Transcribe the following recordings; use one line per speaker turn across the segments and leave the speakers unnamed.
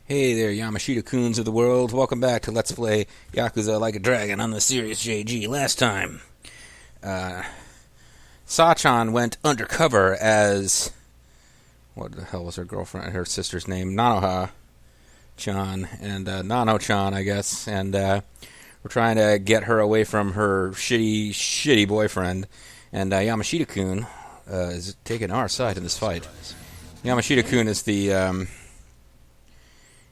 Hey there, Yamashita-kuns of the world. Welcome back to Let's Play Yakuza Like a Dragon on the Serious JG. Last time, Sachan went undercover as... what the hell was her girlfriend, her sister's name? Nanoha-chan, and Nano-chan, I guess. And we're trying to get her away from her shitty boyfriend. And Yamashita-kun is taking our side in this fight. Yamashita-kun is the...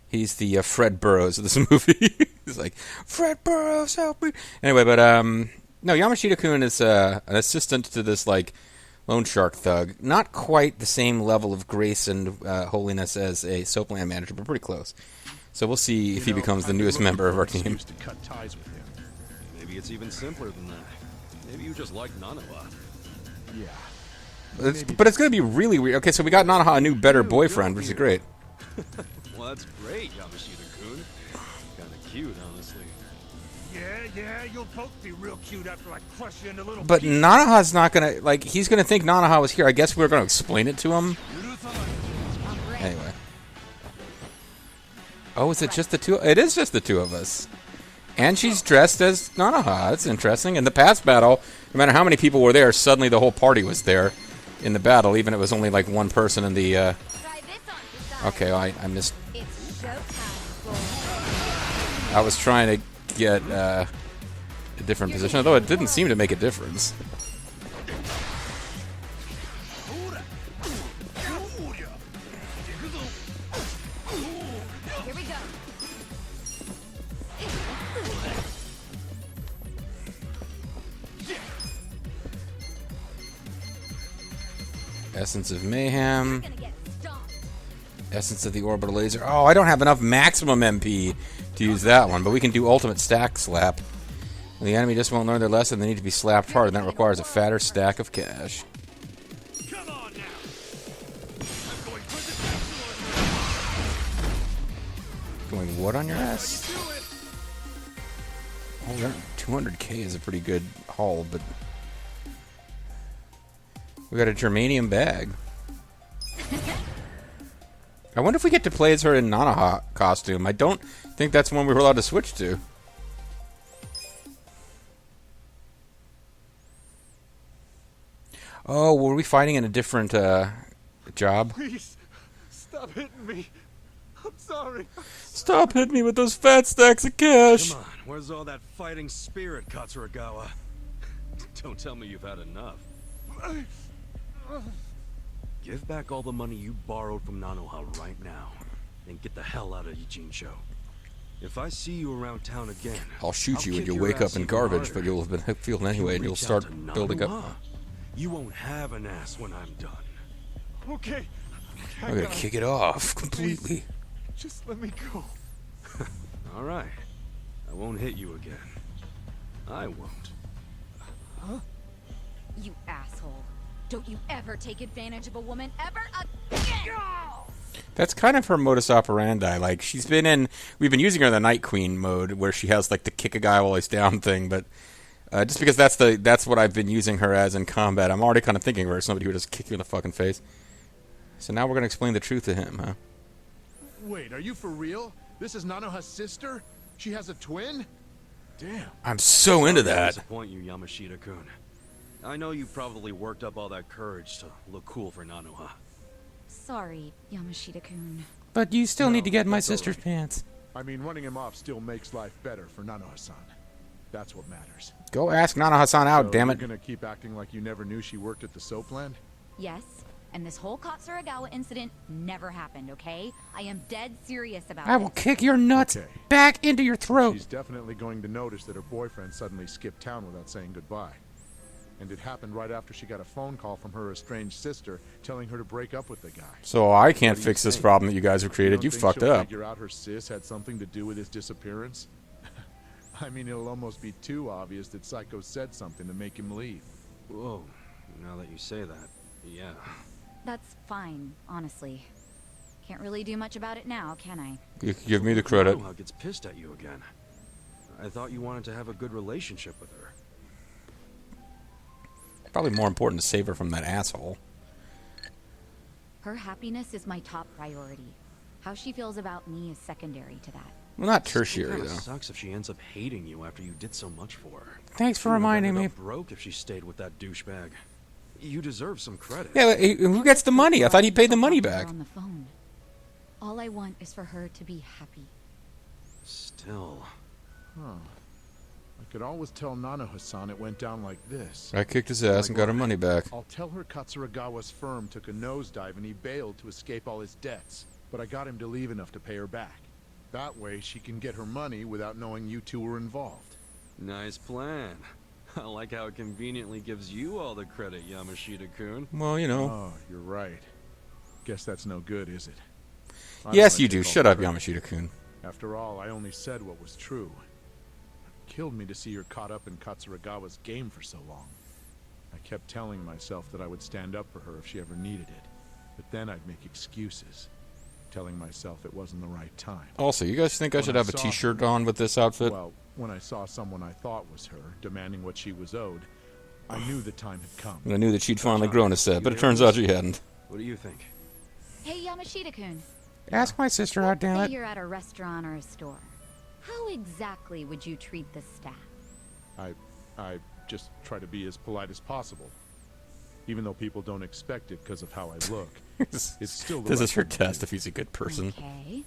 he's the Fred Burroughs of this movie. He's like, Fred Burroughs, help me. Anyway, but, no, Yamashita-kun is an assistant to this, like, loan shark thug. Not quite the same level of grace and holiness as a soapland manager, but pretty close. So we'll see if he becomes the newest member of our team.
To cut ties with him.
Maybe it's even simpler than that. Maybe you just like Nanoha.
Yeah.
But it's going to be really weird. Okay, so we got Nanoha a new, better boyfriend, which is great.
Well, that's great, Yamashita-kun. Kinda cute, honestly.
Yeah, you'll both be real cute after I crush you into little
But
pieces.
Nanoha's not going to, like, he's going to think Nanoha was here. I guess we're going to explain it to him. Anyway. Oh, is it just the two? It is just the two of us. And she's dressed as Nanoha. That's interesting. In the past battle, no matter how many people were there, suddenly the whole party was there in the battle, even if it was only, like, one person in the, Okay, I missed... I was trying to get a different position, although it didn't seem to make a difference.
Here we go.
Essence of Mayhem.
Gonna get stomped.
Essence of the Orbital Laser. Oh, I don't have enough maximum MP to use that one, but we can do Ultimate Stack Slap. When the enemy just won't learn their lesson, they need to be slapped hard, and that requires a fatter stack of cash.
Come on now. I'm going
Going what on your ass? Oh, 200k is a pretty good haul, but... we got a germanium bag. I wonder if we get to play as her in Nanoha costume. I don't think that's one we were allowed to switch to. Oh, were we fighting in a different job?
Please, stop hitting me. I'm sorry.
Stop hitting me with those fat stacks of cash!
Come on, where's all that fighting spirit, Katsuragawa? Don't tell me you've had enough. Give back all the money you borrowed from Nanoha right now, and get the hell out of Ijincho. If I see you around town again,
I'll shoot
I'll
you and
kick
you'll
your
wake
ass
up in
even
garbage,
harder.
but you'll have been feeling anyway, and you'll
Reach
start
out to
building
Nanoha.
up.
You won't have an ass when I'm done.
Okay.
I'm gonna kick it off completely.
Just let me go.
All right, I won't hit you again. I won't.
You asshole. Don't you ever take advantage of a woman ever again.
That's kind of her modus operandi. Like, we've been using her in the Night Queen mode, where she has, like, the kick a guy while he's down thing, but just because that's what I've been using her as in combat, I'm already kind of thinking of her as somebody who just kick you in the fucking face. So now we're going to explain the truth to him, huh?
Wait, are you for real? This is Nanoha's sister? She has a twin? Damn.
I'm so into that.
Disappoint you, Yamashita-kun. I know you probably worked up all that courage to look cool for Nanoha.
Sorry, Yamashita-kun.
But you still need to get in my
that's all
sister's
right.
pants.
I mean, running him off still makes life better for Nanoha-san. That's what matters.
Go ask Nanoha-san out,
So
damn
you're
it.
gonna keep acting like you never knew she worked at the soapland?
Yes, and this whole Katsuragawa incident never happened, okay? I am dead serious about
I
it.
will kick your nuts
Okay.
back into your throat.
She's definitely going to notice that her boyfriend suddenly skipped town without saying goodbye. And it happened right after she got a phone call from her estranged sister telling her to break up with the guy.
So I can't
What do you
fix this
think?
problem that you guys have created. You
don't think
fucked
she'll
up.
Figure out her sis had something to do with his disappearance? I mean, it'll almost be too obvious that Psycho said something to make him leave.
Whoa, now that you say that, yeah.
That's fine, honestly. Can't really do much about it now, can I?
You can give me the credit.
Nanoha gets pissed at you again. I thought you wanted to have a good relationship with her.
Probably more important to save her from that asshole.
Her happiness is my top priority. How she feels about me is secondary to that.
Well, not
Still
tertiary,
kinda
though.
sucks if she ends up hating you after you did so much for her.
Thanks for
She would've
reminding
ended
me.
up broke if she stayed with that douchebag. You deserve some credit.
Yeah, but who gets the money? I thought he paid the money
Talk to her
back.
on the phone. All I want is for her to be happy.
Still.
Huh. I could always tell Nanoha-san it went down like this.
I kicked his ass and got her money back.
I'll tell her Katsuragawa's firm took a nosedive and he bailed to escape all his debts. But I got him to leave enough to pay her back. That way she can get her money without knowing you two were involved.
Nice plan. I like how it conveniently gives you all the credit, Yamashita-kun.
Well, you know.
Oh, you're right. Guess that's no good, is it? I
Yes,
wanna
you
take
do.
all
Shut
the
up,
credit.
Yamashita-kun.
After all, I only said what was true. It killed me to see her caught up in Katsuragawa's game for so long. I kept telling myself that I would stand up for her if she ever needed it. But then I'd make excuses, telling myself it wasn't the right time.
Also, you guys think I
When
should
I
have a
saw
t-shirt on with this outfit?
Well, when I saw someone I thought was her, demanding what she was owed, I knew the time had come.
And I knew that she'd finally grown a set, but it turns out she hadn't.
What do you think?
Hey, Yamashita-kun.
Ask my sister out, damn
Say
it.
you're at a restaurant or a store. How exactly would you treat the staff?
I just try to be as polite as possible. Even though people don't expect it because of how I look. It's still the
This
right
is her
thing to
test
do.
if he's a good person.
Okay.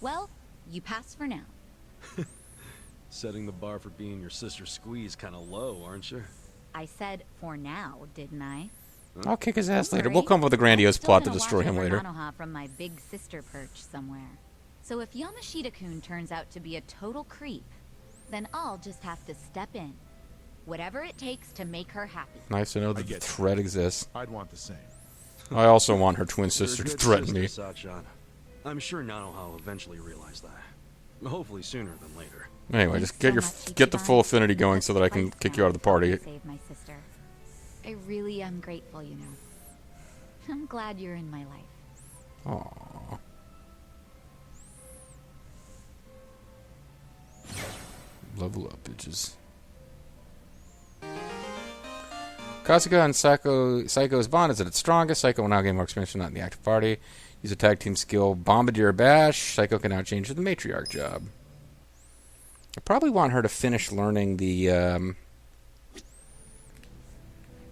Well, you pass for now.
Setting the bar for being your sister's squeeze kind of low, aren't you?
I said for now, didn't I?
I'll kick his ass
Don't
later.
worry.
We'll come up with a grandiose
I'm still
plot to
gonna
destroy
watch
him
over
later.
Nanoha from my big sister perch somewhere. So if Yamashita-kun turns out to be a total creep, then I'll just have to step in. Whatever it takes to make her happy.
Nice to know
I
that the
get you.
threat exists.
I'd want the same.
I also want her twin
You're a
sister to
good
threaten me.
sister, Sachan. I'm sure Nanoha will eventually realize that. Hopefully sooner than later.
Anyway,
Thanks
just get
so
your
much,
get the
Ichiban.
full affinity going so that I can
Lights
kick you out of the party.
helped Save my sister. I really am grateful, you know. I'm glad you're in my life.
Aww. Level up, bitches. Kasuga and Psycho's bond is at its strongest. Psycho will now gain more expansion, not in the active party. Use a tag team skill, Bombardier Bash. Psycho can now change to the matriarch job. I probably want her to finish learning the.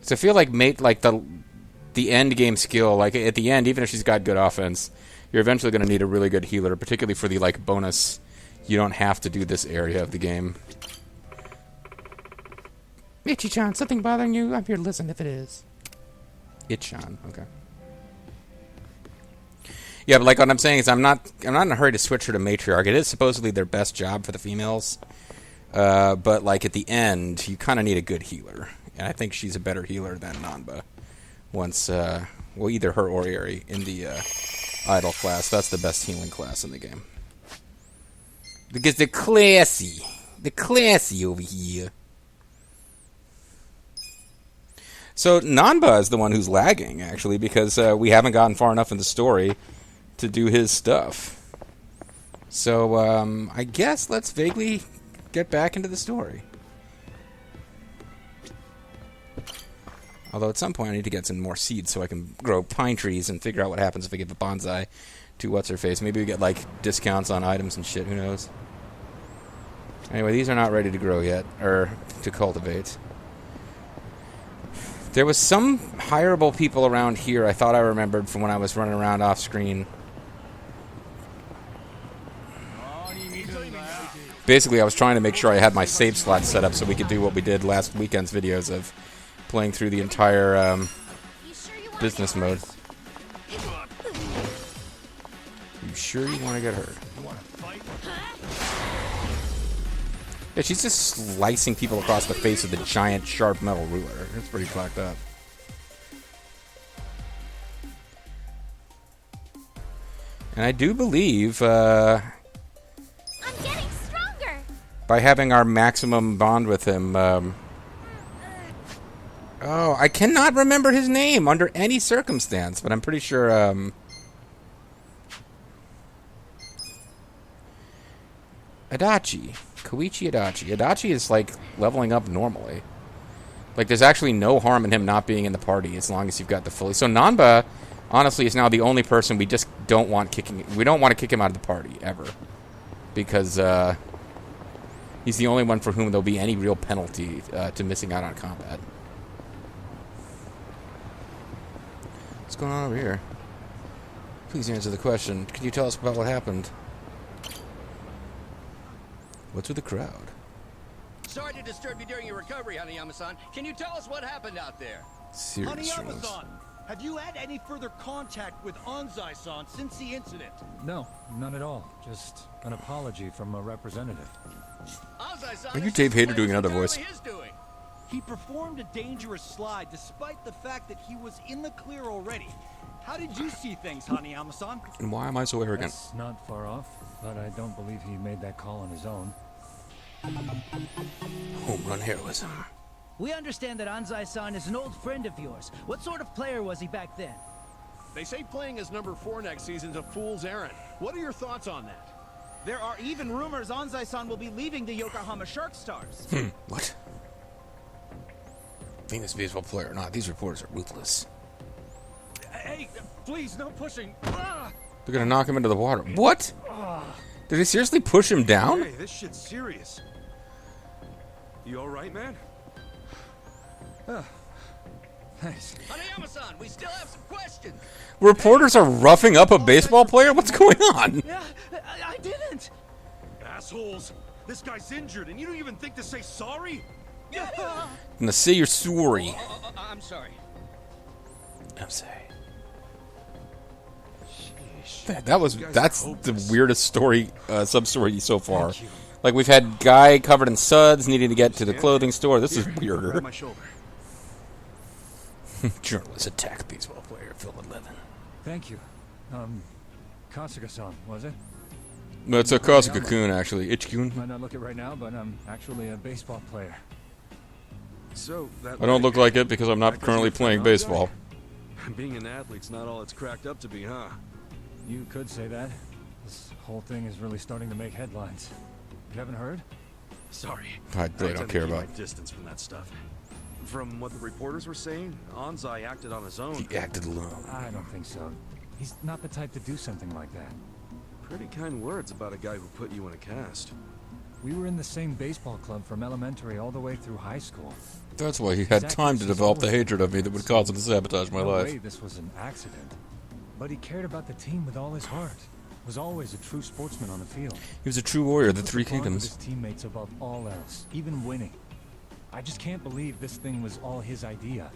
So I feel like the end game skill, like at the end, even if she's got good offense, you're eventually going to need a really good healer, particularly for the like bonus. You don't have to do this area of the game. Ichi-chan, something bothering you? I'm here to listen if it is. Ichi-chan, okay. Yeah, but like what I'm saying is I'm not in a hurry to switch her to matriarch. It is supposedly their best job for the females. But like at the end, you kind of need a good healer. And I think she's a better healer than Nanba. Once, well, either her or Eri in the idol class. That's the best healing class in the game. Because they're classy. They're classy over here. So Nanba is the one who's lagging, actually, because we haven't gotten far enough in the story to do his stuff. So I guess let's vaguely get back into the story. Although at some point I need to get some more seeds so I can grow pine trees and figure out what happens if I give a bonsai to what's-her-face. Maybe we get, like, discounts on items and shit, who knows. Anyway, these are not ready to grow yet, or to cultivate. There was some hireable people around here I thought I remembered from when I was running around off-screen. Basically, I was trying to make sure I had my save slot set up so we could do what we did last weekend's videos of playing through the entire business mode. You sure you want to get hurt? Yeah, she's just slicing people across the face with a giant, sharp metal ruler. It's pretty fucked up. And I do believe,
I'm getting stronger.
by having our maximum bond with him, oh, I cannot remember his name under any circumstance, but I'm pretty sure, Adachi. Koichi Adachi. Adachi is, like, leveling up normally. Like, there's actually no harm in him not being in the party as long as you've got the fully... So Nanba, honestly, is now the only person we just don't want to kick him out of the party ever, because he's the only one for whom there'll be any real penalty to missing out on combat. What's going on over here? Please answer the question. Can you tell us about what happened? What's with the crowd?
Sorry to disturb you during your recovery, Hanayama-san. Can you tell us what happened out there?
Serious journalist.
Hanayama-san, have you had any further contact with Anzai-san since the incident?
No, none at all. Just an apology from a representative.
Anzai-san,
Are you
this
Dave Hayter
display
doing
was
another
entirely
voice?
his doing.
He performed a dangerous slide despite the fact that he was in the clear already. How did you see things, Hanayama-san?
And why am I so arrogant?
That's not far off, but I don't believe he made that call on his own.
Home run heroism.
We understand that Anzai-san is an old friend of yours. What sort of player was he back then?
They say playing as number 4 next season's a fool's errand. What are your thoughts on that?
There are even rumors Anzai-san will be leaving the Yokohama Shark Stars.
What? Famous baseball player or not, these reporters are ruthless.
Hey, please, no pushing.
They're gonna knock him into the water. What? Did they seriously push him down?
Hey, this shit's serious. You alright, man?
Thanks.
Hanayama-san, we still have some questions.
Reporters are roughing up a baseball player? What's going on?
Yeah, I didn't.
Assholes! This guy's injured and you don't even think to say sorry?
Now say you're sorry.
I'm sorry.
I'm sorry. That's the weirdest story, sub-story so far. Like, we've had guy covered in suds needing to get to the clothing store. This is weirder.
Grab my shoulder.
Journalists attack baseball player, film 11.
Thank you. Kasuga-san, was it?
No, it's a Kasuga-kun, actually. Ichikun.
Might not look it right now, but I'm actually a baseball player.
So, that
I don't look like it because I'm not currently playing baseball.
Being an athlete's not all it's cracked up to be, huh?
You could say that. This whole thing is really starting to make headlines. You haven't heard?
Sorry.
I really don't
tend to
care
keep
about
my distance from that stuff. From what the reporters were saying, Anzai acted on his own.
He acted alone.
I don't think so. He's not the type to do something like that.
Pretty kind words about a guy who put you in a cast.
We were in the same baseball club from elementary all the way through high school.
That's why he had time to develop the hatred of me that would cause him to sabotage my
No
life.
way this was an accident. But he cared about the team with all his heart. Was always a true sportsman on the field.
He was a true warrior of the
Put
Three
bond with
Kingdoms.
his teammates above all else, even winning. I just can't believe this thing was all his idea.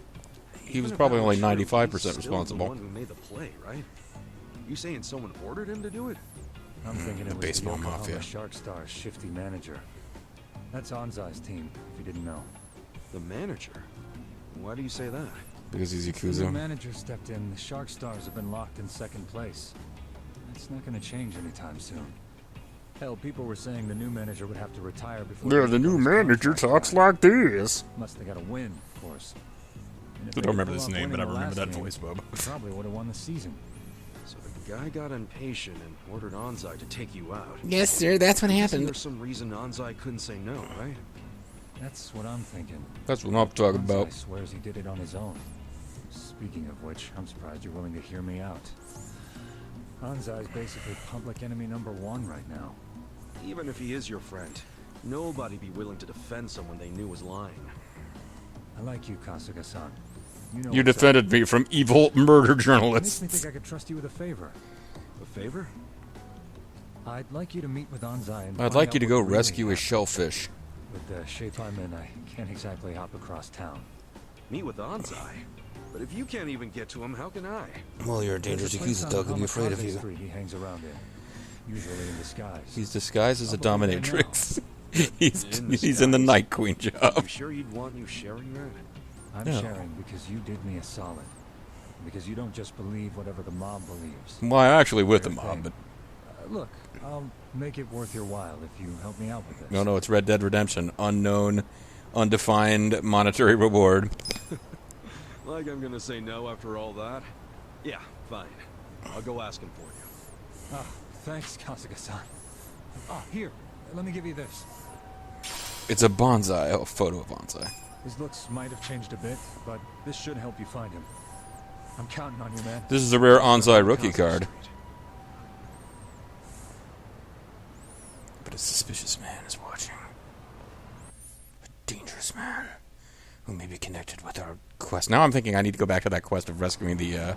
He was
Even if
probably
that
only
true,
95%
he's still
responsible.
The one who made the play, right? You saying someone ordered him to do it?
I'm thinking
the
it was
baseball
the Yokohama
mafia.
Shark Stars' shifty manager. That's Anzai's team, if you didn't know.
The manager? Why do you say that?
Because he's
Since the
Yakuza.
manager stepped in, the Shark Stars have been locked in second place. It's not going to change anytime soon. Hell, people were saying the new manager would have to retire before...
Yeah, the new manager talks like this.
Must have got a win, of course. And if
I
they
don't remember
pull
this
off
name, but I
winning the
remember
last
that
game,
voice, Bob.
he probably would have won the season.
So the guy got impatient and ordered Anzai to take you out.
Yes, sir, that's what
Isn't there some reason Anzai couldn't say no, right?
That's what I'm thinking.
That's what I'm talking about.
Anzai swears he did it on his own. Speaking of which, I'm surprised you're willing to hear me out. Anzai's basically public enemy #1 right now.
Even if he is your friend, nobody'd be willing to defend someone they knew was lying.
I like you, Kasuga-san. You know
You
what's up.
defended me from evil murder
Makes me
journalists.
think I could trust you with a favor.
A favor?
I'd like you to meet with Anzai and
I'd
find
like
out
you to
what
go
really
rescue a
happened.
shellfish.
With the shape I'm in, I can't exactly hop across town.
Meet with Anzai? But if you can't even get to him, how can I?
Well, you're a
There's
dangerous
a place
Yakuza
on
dog. He'll be afraid of
Kamikaze
you.
Street he hangs around in, usually in disguise.
He's disguised as a
I'll believe it
dominatrix. he's
In
he's in the
disguise.
Night Queen
You
job.
sure you'd want you sharing that?
I'm
No.
sharing because you did me a solid. Because you don't just believe whatever the mob believes.
Well, I'm actually with the
Fair
mob,
thing.
but
Look, I'll make it worth your while if you help me out with this.
no, it's Red Dead Redemption. Unknown, undefined monetary reward.
Like I'm gonna say no after all that? Yeah, fine. I'll go ask him for you.
Ah, thanks, Kasuga-san. Ah, here, let me give you this.
It's a bonsai, a photo of bonsai.
His looks might have changed a bit, but this should help you find him. I'm counting on you, man.
This is a rare Anzai rookie card. A suspicious man is watching. A dangerous man who may be connected with our quest. Now I'm thinking I need to go back to that quest of rescuing the,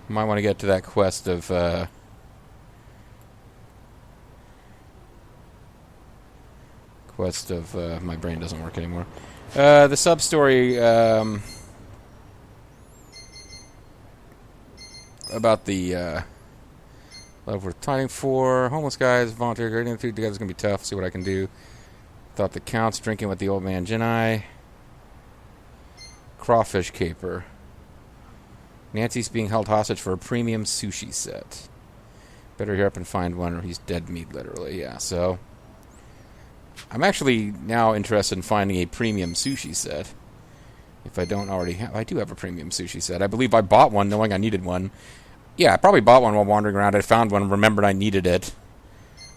might want to get to that quest of, my brain doesn't work anymore. The sub-story, about the, love worth fighting for, homeless guys, volunteer, getting the two together is going to be tough, see what I can do. Thought the Count's drinking with the old man Jinai. Crawfish caper. Nancy's being held hostage for a premium sushi set. Better hurry up and find one or he's dead meat, literally. Yeah, so I'm actually now interested in finding a premium sushi set. If I don't already have... I do have a premium sushi set. I believe I bought one knowing I needed one. Yeah, I probably bought one while wandering around. I found one and remembered I needed it.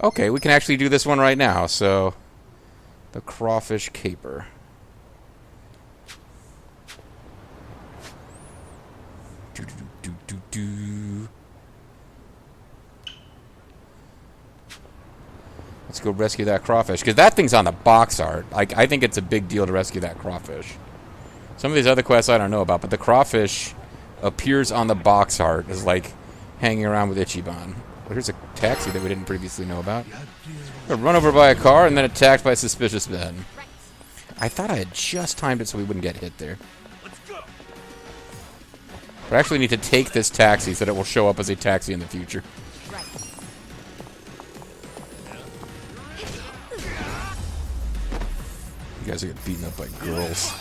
Okay, we can actually do this one right now. So, the crawfish caper. Let's go rescue that crawfish. Because that thing's on the box art. I think it's a big deal to rescue that crawfish. Some of these other quests I don't know about, but the crawfish appears on the box art as, like, hanging around with Ichiban. But here's a taxi that we didn't previously know about. Got run over by a car and then attacked by suspicious men. I thought I had just timed it so we wouldn't get hit there. But I actually need to take this taxi so that it will show up as a taxi in the future. You guys are getting beaten up by girls.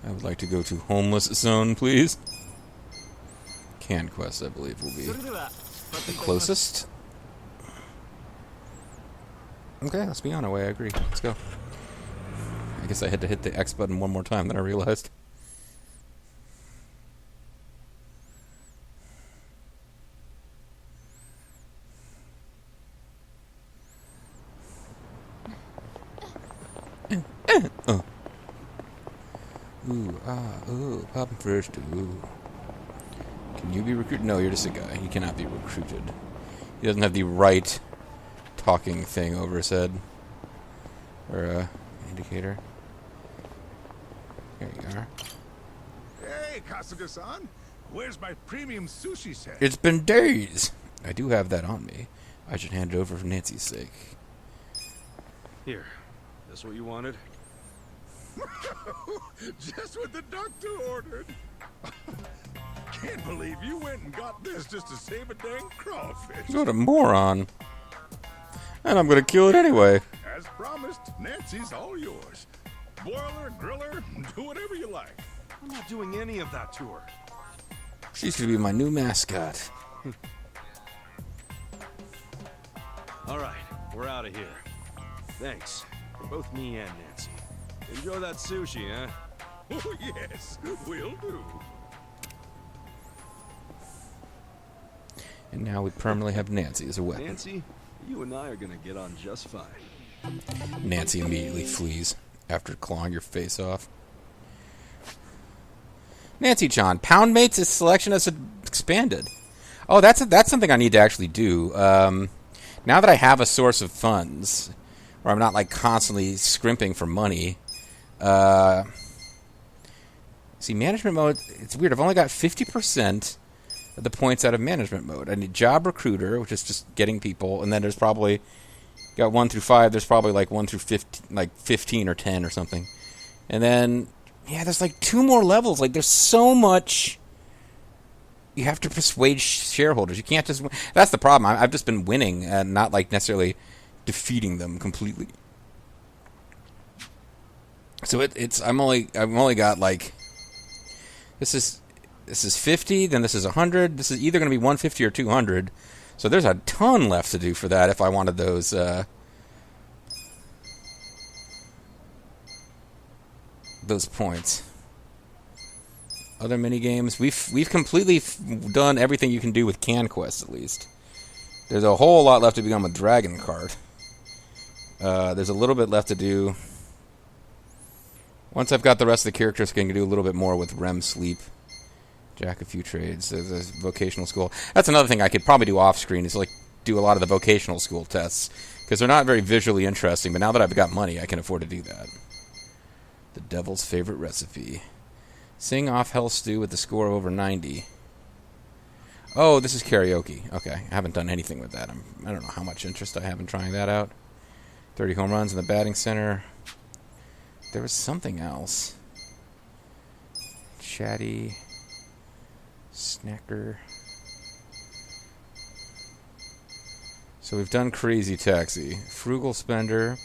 I would like to go to Homeless Zone, please. Can Quest, I believe, will be the closest. Okay, let's be on our way. I agree. Let's go. I guess I had to hit the X button one more time than I realized. Oh. Ooh, ooh, popping first, ooh. Can you be recruited? No, you're just a guy. He cannot be recruited. He doesn't have the right talking thing over his head. Or, indicator. There you are.
Hey, Kasuga-san. Where's my premium sushi set?
It's been days. I do have that on me. I should hand it over for Nancy's sake.
Here. That's what you wanted?
Just what the doctor ordered. Can't believe you went and got this just to save a dang crawfish.
What a moron. And I'm gonna kill it anyway.
As promised, Nancy's all yours. Boil her, grill her, do whatever you like.
I'm not doing any of that to her.
She's gonna be my new mascot.
All right, we're out of here. Thanks. For both me and Nancy. Enjoy that sushi, huh?
Oh, yes, will do.
And now we permanently have Nancy as a weapon.
Nancy, you and I are gonna get on just fine.
Nancy immediately flees after clawing your face off. Nancy-chan, Pound Mates' selection has expanded. Oh, that's something I need to actually do. Now that I have a source of funds, where I'm not like constantly scrimping for money. See, management mode, it's weird. I've only got 50% of the points out of management mode. I need job recruiter, which is just getting people, and then there's probably, got 1 through 5, there's probably like 1 through 15, like 15 or 10 or something. And then, yeah, there's like 2 more levels. Like, there's so much you have to persuade shareholders. You can't just, that's the problem. I've just been winning and not like necessarily defeating them completely. So it's I've only got like, this is 50, then this is 100. This is either going to be 150 or 200. So there's a ton left to do for that if I wanted those points. Other mini games, we've completely done everything you can do with Can Quest at least. There's a whole lot left to become a Dragon Cart. There's a little bit left to do. Once I've got the rest of the characters, I can do a little bit more with REM sleep. Jack a few trades. There's a vocational school. That's another thing I could probably do off screen, is like do a lot of the vocational school tests, because they're not very visually interesting, but now that I've got money, I can afford to do that. The devil's favorite recipe. Sing off Hell Stew with the score over 90. Oh, this is karaoke. Okay, I haven't done anything with that. I don't know how much interest I have in trying that out. 30 home runs in the batting center. There was something else. Chatty. Snacker. So we've done Crazy Taxi. Frugal Spender.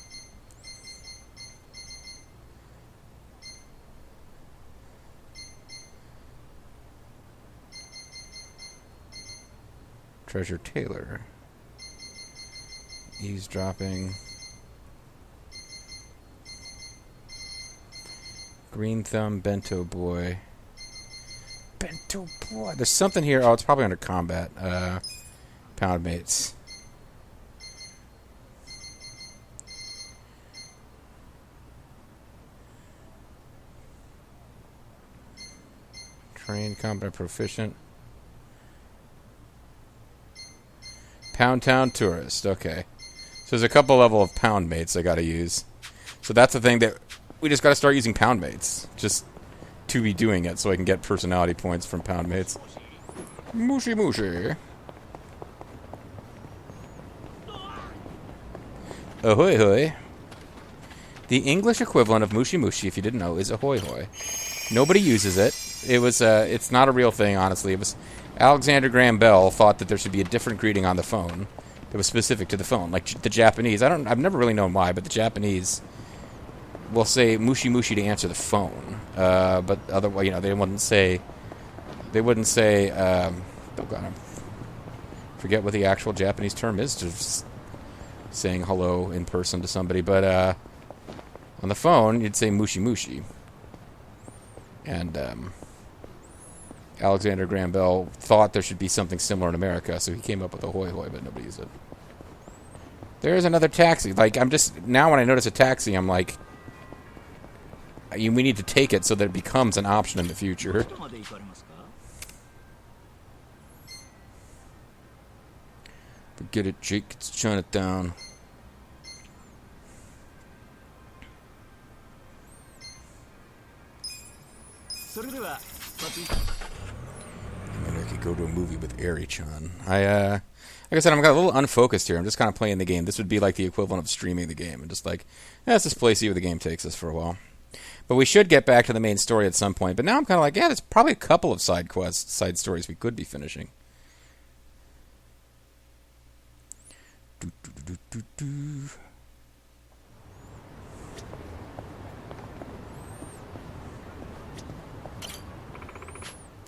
Treasure Taylor. Eavesdropping. Green Thumb, Bento Boy. Bento Boy. There's something here. Oh, it's probably under combat. Pound Mates. Trained, combat proficient. Pound Town Tourist. Okay. So there's a couple level of Pound Mates I gotta use. So that's the thing that we just gotta start using Pound Mates. Just to be doing it so I can get personality points from Pound Mates. Mushy mushy. Ahoy hoy. The English equivalent of mushy mushy, if you didn't know, is ahoy hoy. Nobody uses it. It's not a real thing, honestly. It was Alexander Graham Bell thought that there should be a different greeting on the phone that was specific to the phone. Like the Japanese, I've never really known why, but the Japanese will say mushy mushy to answer the phone. But otherwise, they wouldn't say. Oh God, I forget what the actual Japanese term is to saying hello in person to somebody. But on the phone, you'd say mushy mushy. And Alexander Graham Bell thought there should be something similar in America, so he came up with ahoy hoy, but nobody used it. There's another taxi. Like, now when I notice a taxi, I'm like, we need to take it so that it becomes an option in the future. Forget it, Jake. It's Chinatown. Maybe I could go to a movie with Eri-chan. Like I said, I'm got a little unfocused here. I'm just kind of playing the game. This would be like the equivalent of streaming the game. And just like, let's just play, see where the game takes us for a while. But we should get back to the main story at some point. But now I'm kind of like, there's probably a couple of side quests, side stories we could be finishing.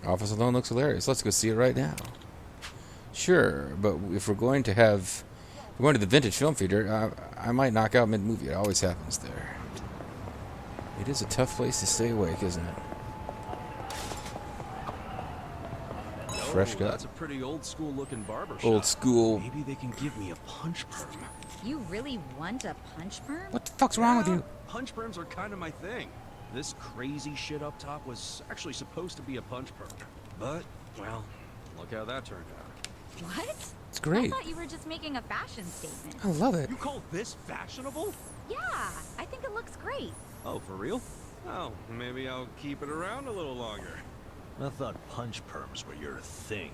Office alone looks hilarious. Let's go see it right now. Sure, but if we're going to the vintage film theater, I might knock out mid-movie. It always happens there. It is a tough place to stay awake, isn't it? Fresh cut.
That's a pretty old-school-looking barber shop.
Old school.
Maybe they can give me a punch perm.
You really want a punch perm?
What the fuck's wrong with you?
Punch perms are kind of my thing. This crazy shit up top was actually supposed to be a punch perm. But, well, look how that turned out.
What?
It's great.
I thought you were just making a fashion statement.
I love it.
You call this fashionable?
Yeah, I think it looks great.
Oh, for real? Oh, maybe I'll keep it around a little longer.
I thought punch perms were your thing.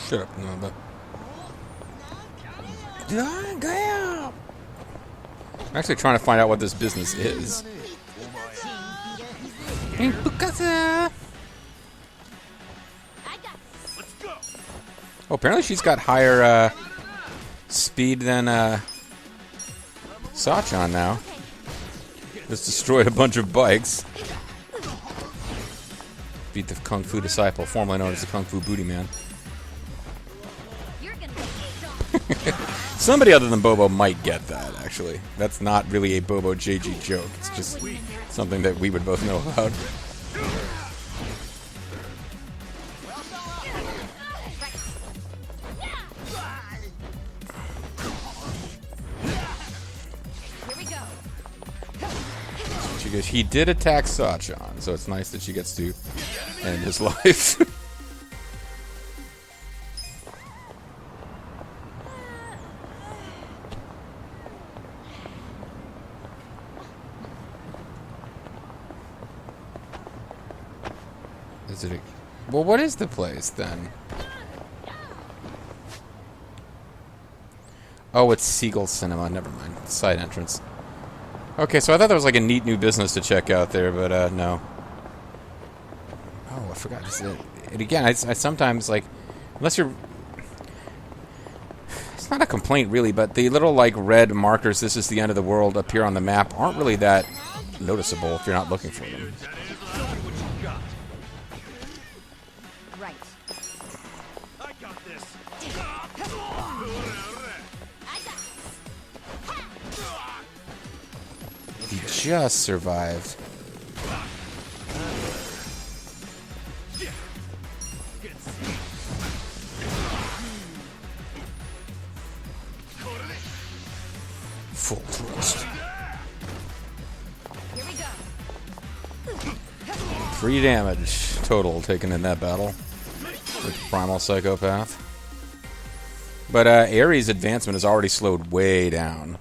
Shut up, no, but... I'm actually trying to find out what this business is. Oh, apparently she's got higher speed than Sachan now. Just destroyed a bunch of bikes. Beat the Kung Fu Disciple, formerly known as the Kung Fu Booty Man. Somebody other than Bobo might get that, actually. That's not really a Bobo JG joke. It's just something that we would both know about. Because he did attack Sachan, so it's nice that she gets to end his life. Is it well, what is the place, then? Oh, it's Seagull Cinema. Never mind. Side entrance. Okay, so I thought there was like a neat new business to check out there, but no. Oh, I forgot. And again, I sometimes, like, unless you're... It's not a complaint, really, but the little, like, red markers, this is the end of the world, appear on the map, aren't really that noticeable if you're not looking for them.
Right.
I got this.
He just survived. Full thrust.
Here we go.
3 damage total taken in that battle with Primal Psychopath. But Ares' advancement is already slowed way down.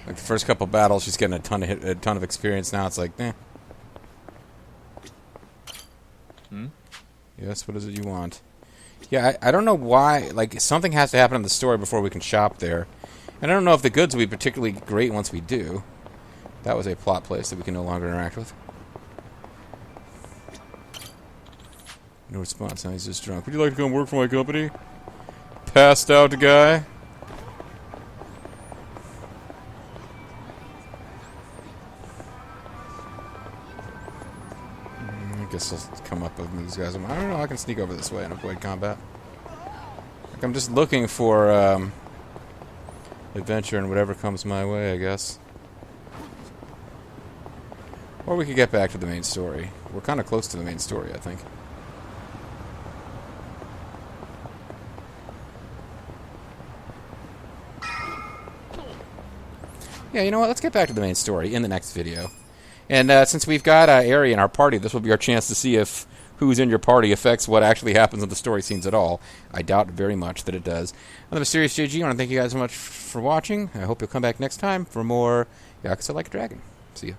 Like the first couple battles, she's getting a ton of experience. Now it's like, eh. Yes, what is it you want? Yeah, I don't know why. Like, something has to happen in the story before we can shop there. And I don't know if the goods will be particularly great once we do. That was a plot place that we can no longer interact with. No response. Now he's just drunk. Would you like to come work for my company? Passed out guy. I guess I'll come up with these guys. I don't know. I can sneak over this way and avoid combat. Like, I'm just looking for adventure and whatever comes my way, I guess. Or we could get back to the main story. We're kind of close to the main story, I think. Yeah, you know what? Let's get back to the main story in the next video. And since we've got Ari in our party, this will be our chance to see if who's in your party affects what actually happens in the story scenes at all. I doubt very much that it does. I'm the Mysterious JG. I want to thank you guys so much for watching. I hope you'll come back next time for more Yakuza Like a Dragon. See ya.